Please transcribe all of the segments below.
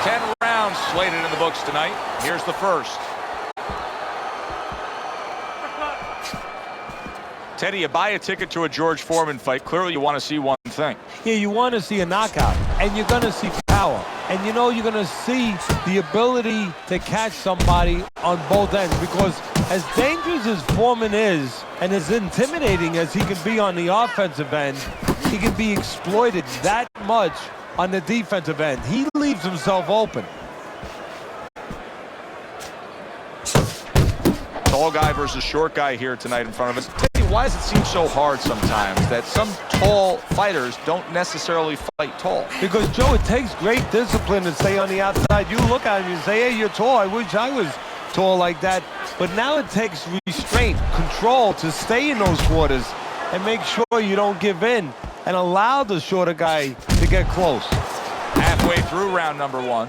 10 rounds slated in the books tonight. Here's the first. Teddy, you buy a ticket to a George Foreman fight. Clearly, you want to see one thing. Yeah, you want to see a knockout, and you're going to see power. And you know you're going to see the ability to catch somebody on both ends, because as dangerous as Foreman is and as intimidating as he can be on the offensive end, he can be exploited that much on the defensive end. He leaves himself open. Tall guy versus short guy here tonight in front of us. Why does it seem so hard sometimes that some tall fighters don't necessarily fight tall? Because, Joe, it takes great discipline to stay on the outside. You look at him and say, hey, you're tall. I wish I was tall like that. But now it takes restraint, control to stay in those quarters and make sure you don't give in and allow the shorter guy to get close. Halfway through round number one.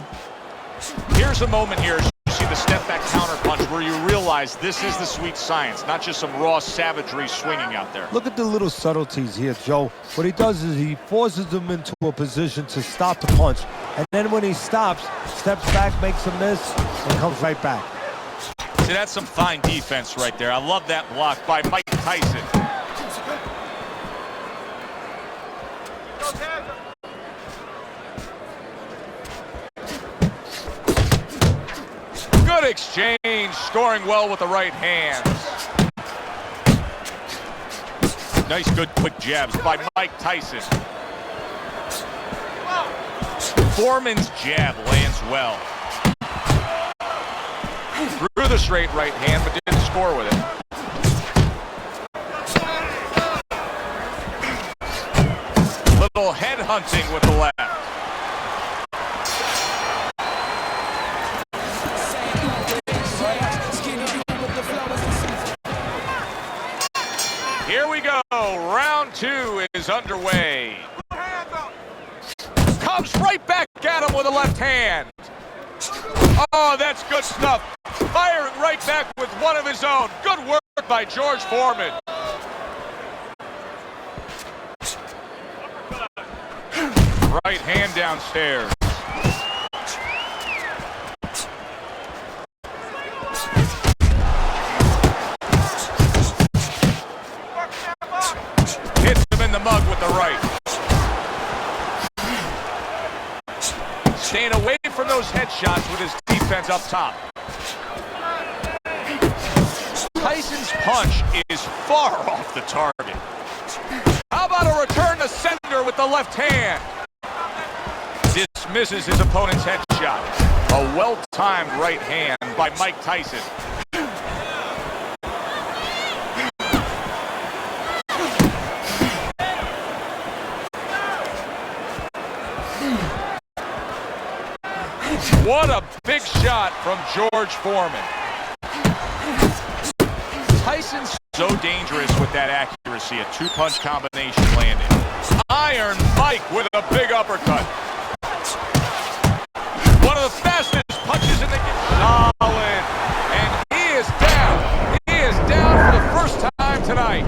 Here's a moment here. You see the step back counter punch where you realize this is the sweet science, not just some raw savagery swinging out there. Look at the little subtleties here, Joe. What he does is he forces him into a position to stop the punch. And then when he stops, steps back, makes a miss, and comes right back. See, that's some fine defense right there. I love that block by Mike Tyson. Good exchange, scoring well with the right hands. Nice, good, quick jabs by Mike Tyson. Foreman's jab lands well. Threw the straight right hand, but didn't score with it. Little head hunting with the left. Here we go. Round two is underway. Comes right back at him with a left hand. Oh, that's good stuff. Firing right back with one of his own. Good work by George Foreman. Right hand downstairs. Hits him in the mug with the right. Staying away from those headshots with his defense up top. Tyson's punch is far off the target. How about a return to sender with the left hand? Dismisses his opponent's headshot. A well-timed right hand by Mike Tyson. What a big shot from George Foreman. Tyson's so dangerous with that accuracy. A two-punch combination landing. Iron Mike with a big uppercut. One of the fastest punches in the game. Solid. And he is down. He is down for the first time tonight.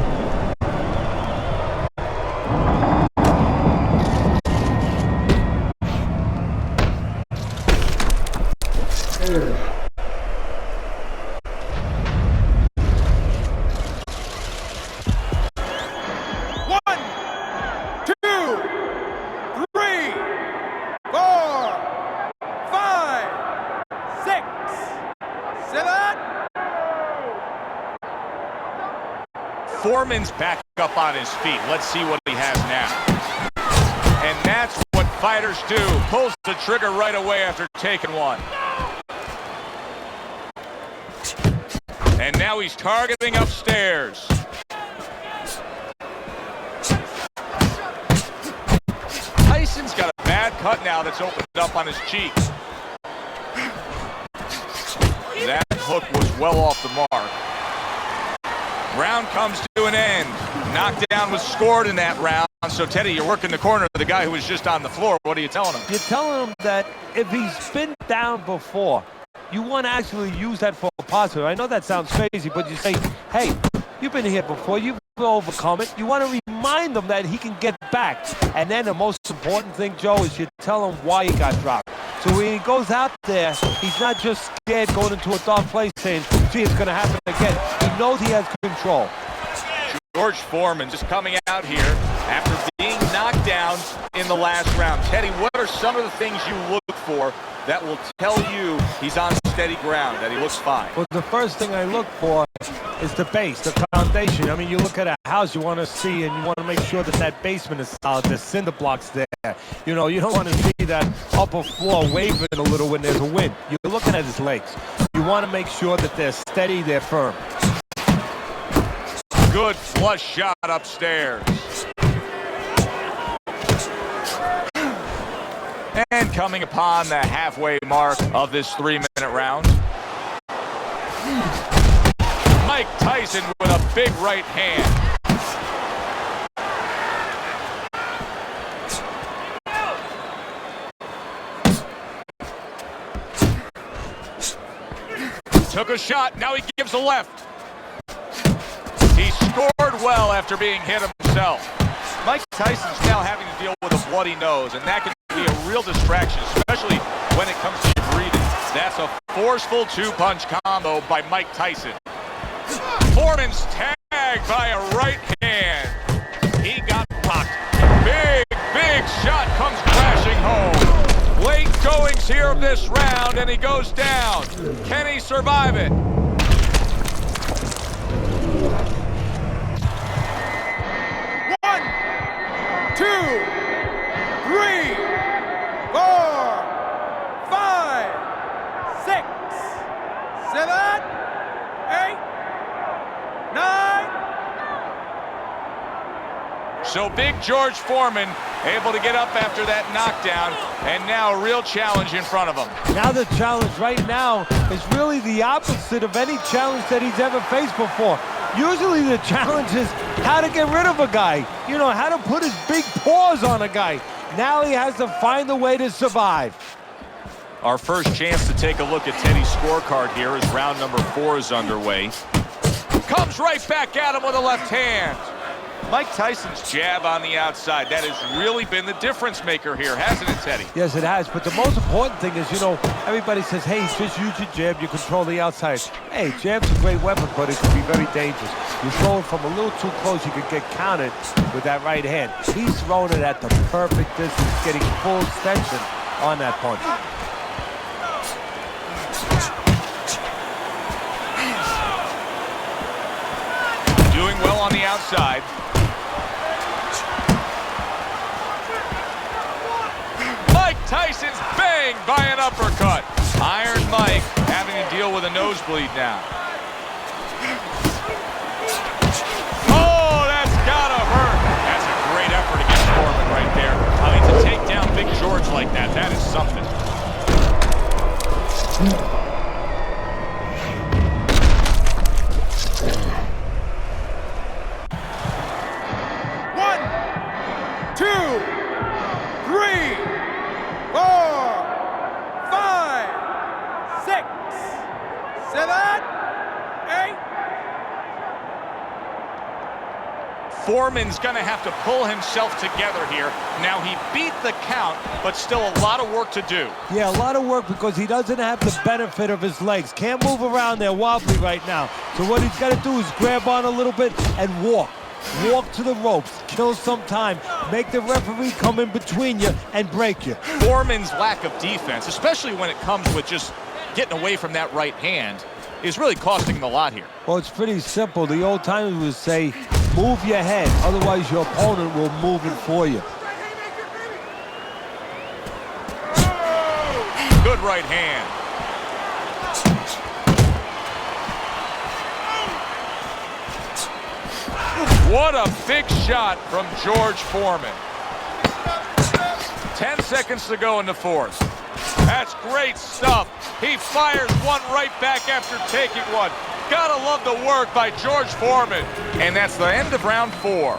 Foreman's back up on his feet. Let's see what he has now. And that's what fighters do. Pulls the trigger right away after taking one. And now he's targeting upstairs. Tyson's got a bad cut now that's opened up on his cheek. That hook was well off the mark. Round comes to an end. Knockdown was scored in that round. So, Teddy, you're working the corner of the guy who was just on the floor. What are you telling him? You're telling him that if he's been down before, you want to actually use that for a positive. I know that sounds crazy, but you say, hey, you've been here before. You've overcome it. You want to remind him that he can get back. And then the most important thing, Joe, is you tell him why he got dropped. So when he goes out there, he's not just scared going into a dark place saying, gee, it's going to happen again. He knows he has control. George Foreman just coming out here after being knocked down in the last round. Teddy, what are some of the things you look for that will tell you he's on steady ground, that he looks fine? Well, the first thing I look for is the base, the foundation. I mean, you look at a house, you want to see, and you want to make sure that that basement is solid, the cinder blocks there. You know, you don't want to see that upper floor waving a little when there's a wind. You're looking at his legs. You want to make sure that they're steady, they're firm. Good flush shot upstairs. And coming upon the halfway mark of this 3-minute round, Mike Tyson with a big right hand. Took a shot, now he gives a left. He scored well after being hit himself. Mike Tyson's now having to deal with a bloody nose, and that can be a real distraction, especially when it comes to breathing. That's a forceful two-punch combo by Mike Tyson. Foreman's tagged by a right hand. He got rocked. Big shot comes crashing home. Late goings here of this round, and he goes down. Can he survive it? So Big George Foreman able to get up after that knockdown, and now a real challenge in front of him. Now the challenge right now is really the opposite of any challenge that he's ever faced before. Usually the challenge is how to get rid of a guy, you know, how to put his big paws on a guy. Now he has to find a way to survive. Our first chance to take a look at Teddy's scorecard here as round number 4 is underway. Comes right back at him with a left hand. Mike Tyson's jab on the outside, that has really been the difference maker here, hasn't it, Teddy? Yes, it has, but the most important thing is, you know, everybody says, hey, just use your jab, you control the outside. Hey, jab's a great weapon, but it can be very dangerous. You throw it from a little too close, you could get countered with that right hand. He's throwing it at the perfect distance, getting full extension on that punch. Doing well on the outside. Tyson's banged by an uppercut. Iron Mike having to deal with a nosebleed now. Oh, that's gotta hurt. That's a great effort against Foreman right there. I mean, to take down Big George like that is something. Foreman's going to have to pull himself together here. Now, he beat the count, but still a lot of work to do. Yeah, a lot of work because he doesn't have the benefit of his legs. Can't move around there wobbly right now. So what he's got to do is grab on a little bit and walk. Walk to the ropes, kill some time, make the referee come in between you and break you. Foreman's lack of defense, especially when it comes with just getting away from that right hand, is really costing him a lot here. Well, it's pretty simple. The old timers would say, move your head, otherwise your opponent will move it for you. Good right hand. What a big shot from George Foreman. 10 seconds to go in the fourth. That's great stuff. He fires one right back after taking one. Gotta love the work by George Foreman. And that's the end of round 4.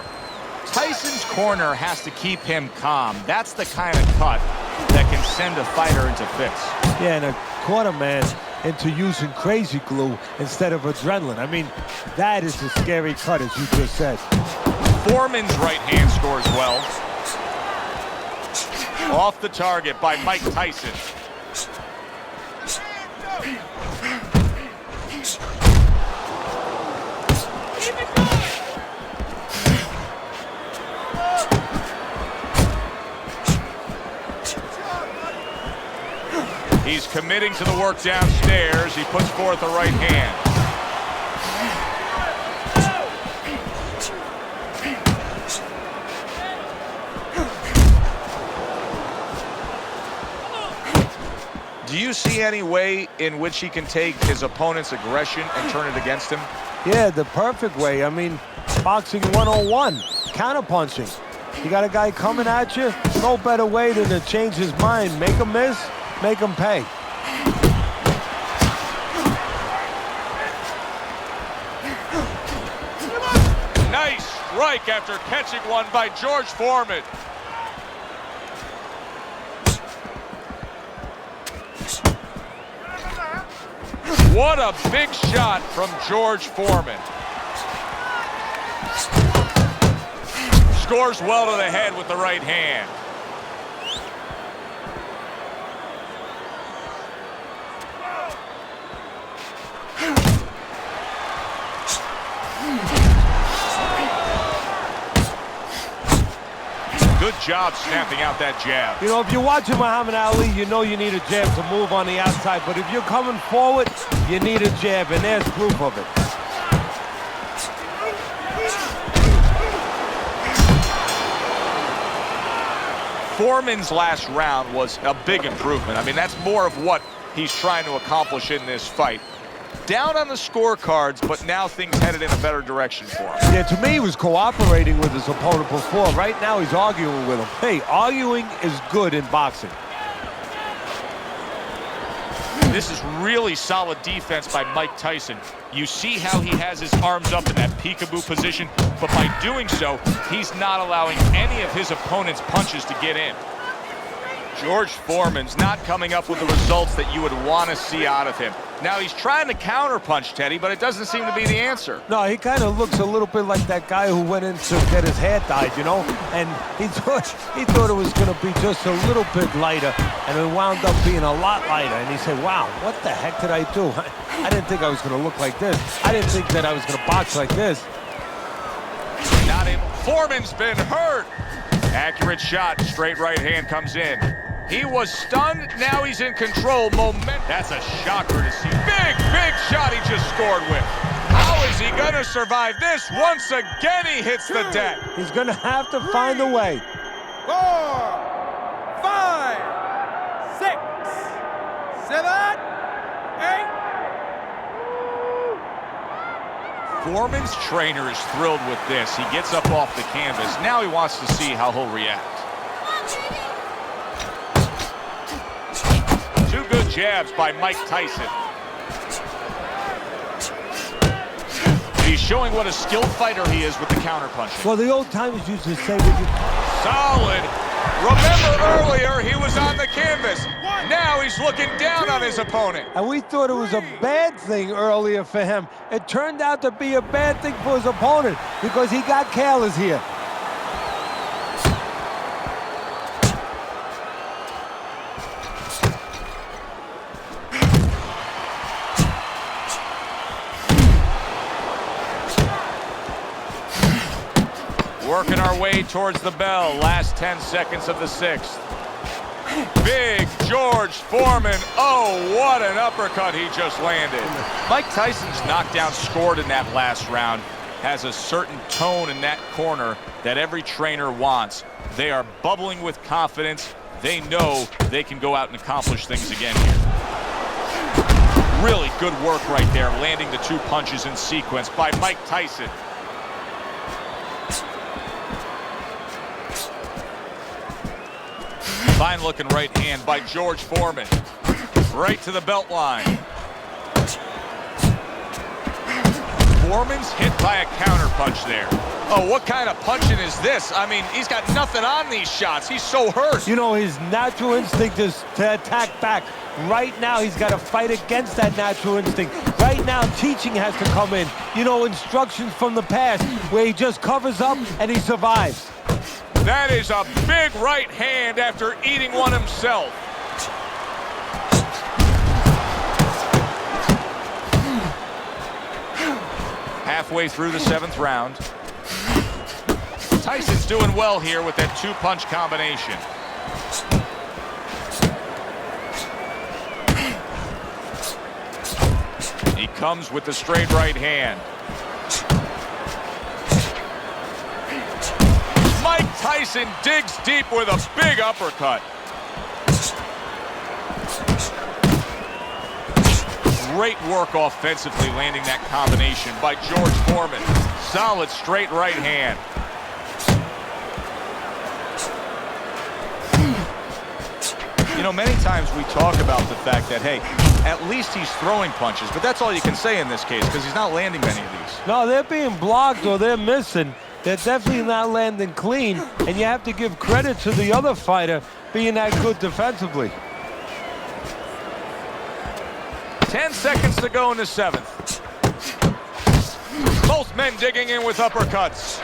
Tyson's corner has to keep him calm. That's the kind of cut that can send a fighter into fits. Yeah, and a corner man into using crazy glue instead of adrenaline. I mean, that is a scary cut, as you just said. Foreman's right hand scores well. Off the target by Mike Tyson. He's committing to the work downstairs. He puts forth the right hand. Do you see any way in which he can take his opponent's aggression and turn it against him? Yeah, the perfect way. I mean, boxing 101, counterpunching. You got a guy coming at you, no better way than to change his mind. Make him miss, make him pay. Nice strike after catching one by George Foreman. What a big shot from George Foreman. Scores well to the head with the right hand. Good job snapping out that jab. You know, if you're watching Muhammad Ali, you know you need a jab to move on the outside. But if you're coming forward, you need a jab, and there's proof of it. Foreman's last round was a big improvement. I mean, that's more of what he's trying to accomplish in this fight. Down on the scorecards, but now things headed in a better direction for him. Yeah, to me, he was cooperating with his opponent before. Right now, he's arguing with him. Hey, arguing is good in boxing. This is really solid defense by Mike Tyson. You see how he has his arms up in that peekaboo position, but by doing so, he's not allowing any of his opponent's punches to get in. George Foreman's not coming up with the results that you would want to see out of him. Now, he's trying to counterpunch, Teddy, but it doesn't seem to be the answer. No, he kind of looks a little bit like that guy who went in to get his hair dyed, you know? And he thought it was going to be just a little bit lighter, and it wound up being a lot lighter. And he said, wow, what the heck did I do? I didn't think I was going to look like this. I didn't think that I was going to box like this. Not able. Foreman's been hurt. Accurate shot. Straight right hand comes in. He was stunned. Now he's in control. That's a shocker to see. Big shot he just scored with. How is he going to survive this? Once again, he hits the deck. He's going to have to find a way. 4, 5, 6, 7, 8. Foreman's trainer is thrilled with this. He gets up off the canvas. Now he wants to see how he'll react. Two good jabs by Mike Tyson. He's showing what a skilled fighter he is with the counterpunching. Well, the old timers used to say when you... Solid. Remember earlier, he was on the canvas. Now he's looking down on his opponent. And we thought it was a bad thing earlier for him. It turned out to be a bad thing for his opponent because he got careless here. Working our way towards the bell. Last 10 seconds of the sixth. Big George Foreman. Oh, what an uppercut he just landed. Mike Tyson's knockdown scored in that last round has a certain tone in that corner that every trainer wants. They are bubbling with confidence. They know they can go out and accomplish things again here. Really good work right there, landing the two punches in sequence by Mike Tyson. Fine looking right hand by George Foreman. Right to the belt line. Foreman's hit by a counterpunch there. Oh, what kind of punching is this? I mean, he's got nothing on these shots. He's so hurt. You know, his natural instinct is to attack back. Right now, he's got to fight against that natural instinct. Right now, teaching has to come in. You know, instructions from the past where he just covers up and he survives. That is a big right hand after eating one himself. halfway through the 7th round. Tyson's doing well here with that 2-punch combination. He comes with the straight right hand. Mike Tyson digs deep with a big uppercut. Great work offensively landing that combination by George Foreman. Solid straight right hand. You know, many times we talk about the fact that, hey, at least he's throwing punches, but that's all you can say in this case because he's not landing many of these. No, they're being blocked or they're missing. They're definitely not landing clean, and you have to give credit to the other fighter being that good defensively. 10 seconds to go in the 7th. Both men digging in with uppercuts.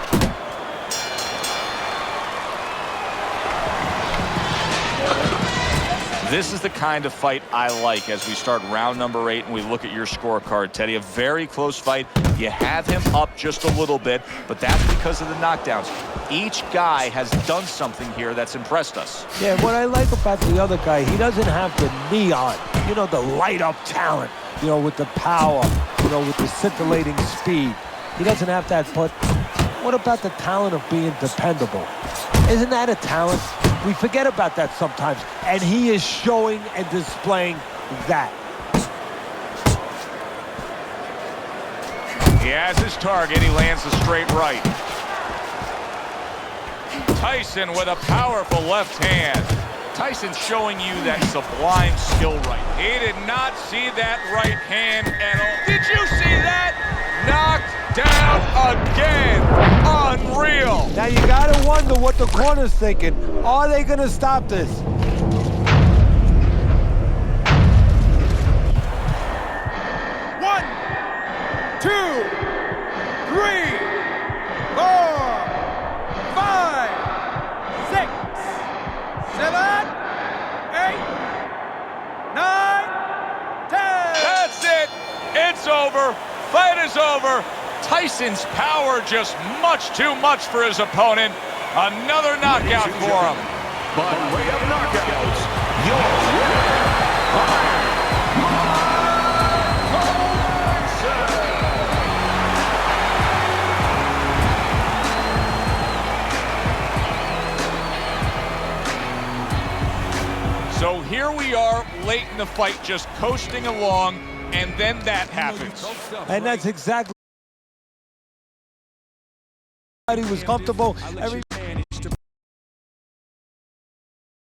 This is the kind of fight I like as we start round number 8 and we look at your scorecard, Teddy. A very close fight. You have him up just a little bit, but that's because of the knockdowns. Each guy has done something here that's impressed us. Yeah, what I like about the other guy, he doesn't have the neon, you know, the light-up talent, you know, with the power, you know, with the scintillating speed. He doesn't have that, but what about the talent of being dependable? Isn't that a talent? We forget about that sometimes, and he is showing and displaying that. He has his target. He lands the straight right. Tyson with a powerful left hand. Tyson showing you that sublime skill right. He did not see that right hand at all. Did you see that? Knocked down again. Unreal. Now you gotta wonder what the corner's thinking. Are they gonna stop this? One, 2, 3, 4, 5, 6, 7, 8, 9, 10. That's it. It's over. Fight is over. Tyson's power just much too much for his opponent. Another knockout for him. By way of knockouts, your winner, So here we are late in the fight, just coasting along, and then that happens. And that's exactly. He was comfortable.